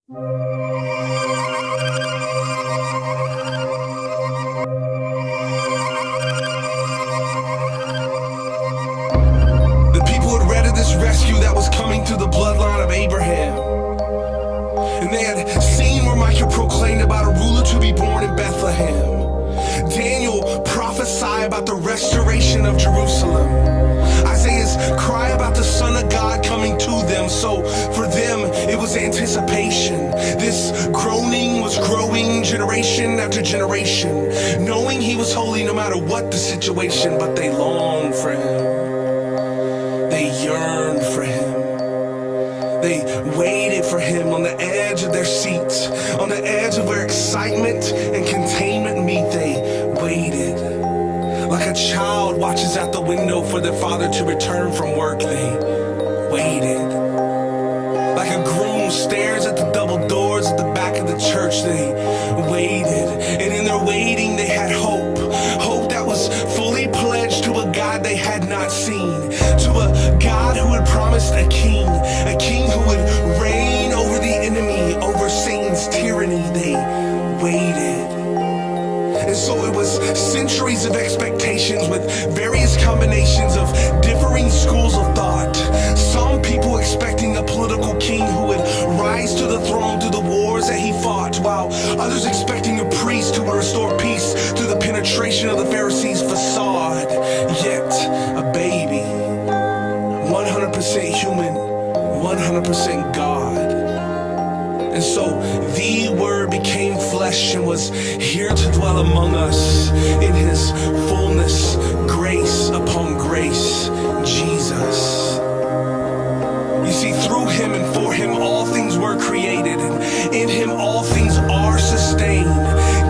The people had read of this rescue that was coming through the bloodline of Abraham. And they had seen where Micah proclaimed about a ruler to be born in Bethlehem. Daniel prophesied about the restoration of Jerusalem. Isaiah's cry about the Son of God coming to them. So for them, it was anticipation. This groaning was growing generation after generation, knowing he was holy no matter what the situation, but they longed for him. They yearned for him. They waited for him on the edge of their seats, on the edge of where excitement and containment meet. They waited. Like a child watches out the window for their father to return from work, they waited. Like a groom stares at the double doors at the back of the church, they waited. And in their waiting, they had hope. Hope that was fully pledged to a God they had not seen, to a God who had promised a king who would reign over the enemy, over Satan's tyranny. They waited. And so it was centuries of expectations with various combinations of differing schools of thought. Some people expecting a political king who would rise to the throne through the wars that he fought, while others expecting a priest who would restore peace through the penetration of the Pharisees' facade. Yet a baby, 100% human, 100% God. And so the Word became flesh and was here to dwell among us in his fullness, grace upon grace, Jesus. You see, through him and for him all things were created, and in him all things are sustained.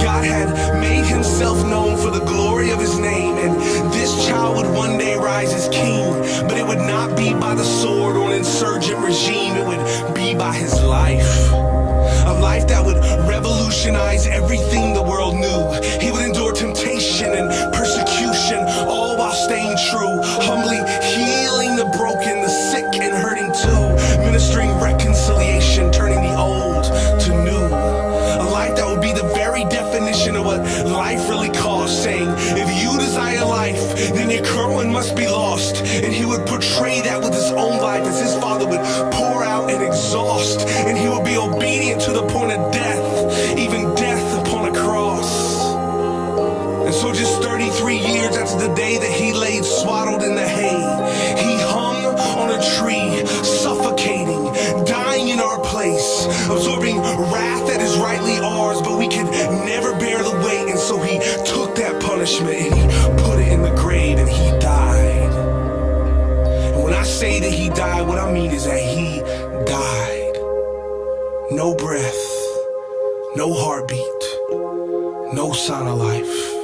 God had made himself known for the glory of his name, and this child would one day rise as king, but it would not be by the sword or an insurgent regime, it would be by his life. A life that would revolutionize everything the world knew. He would endure temptation and persecution, all while staying true, humbly healing the broken, the sick and hurting too, ministering reconciliation, turning the old to new. A life that would be the very definition of what life really costs, saying, if you desire life, then your current one must be lost. And he would portray that with his own life as his Father would pour out and exhaust, and he would be obedient to the point of death, even death upon a cross. And so just 33 years after the day that he laid swaddled in the hay, he hung on a tree, suffocating, dying in our place, absorbing wrath that is rightly ours, but we could never bear the weight. And so he took that punishment and he put it in the grave, and he died. And when I say that he died, what I mean is that he died. No breath, no heartbeat, no sign of life.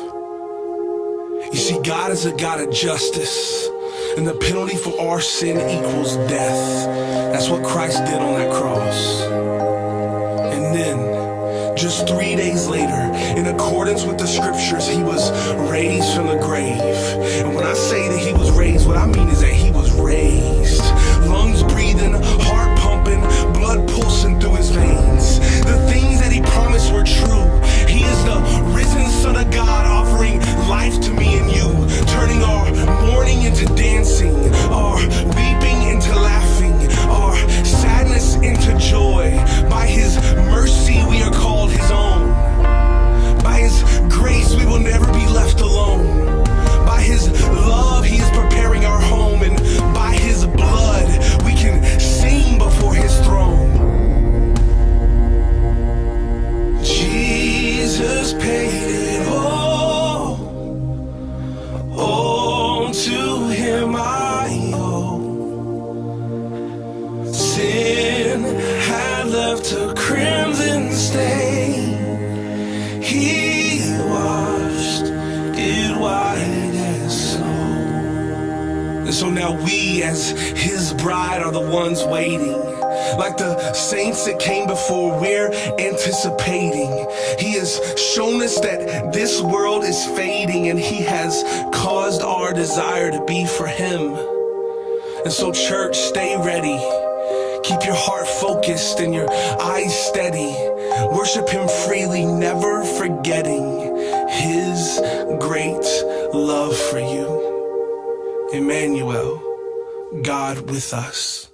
You see, God is a God of justice, and the penalty for our sin equals death. That's what Christ did on that cross. And then, just 3 days later, in accordance with the scriptures, he was raised from the grave. And when I say that he was raised, what I mean is that he was raised. Lungs breathing, heart pumping, blood pulsing through his veins. The things that he promised were true. He is the risen Son of God, offering life to me and you, turning our mourning into dancing, our weeping into laughing, our sadness into joy. By his mercy we are called his own. By his grace we will never be left alone. By his love he is preparing our home, and by his blood we can sing before his throne. Jesus paid it all to him I owe. Sin had left a crimson stain, he washed it white as snow. And so now we as his bride are the ones waiting. Like the saints that came before, we're anticipating. He has shown us that this world is fading, and he has caused our desire to be for him. And so church, stay ready. Keep Keep your heart focused and your eyes steady. Worship him freely, never forgetting his great love for you. Emmanuel, God with us.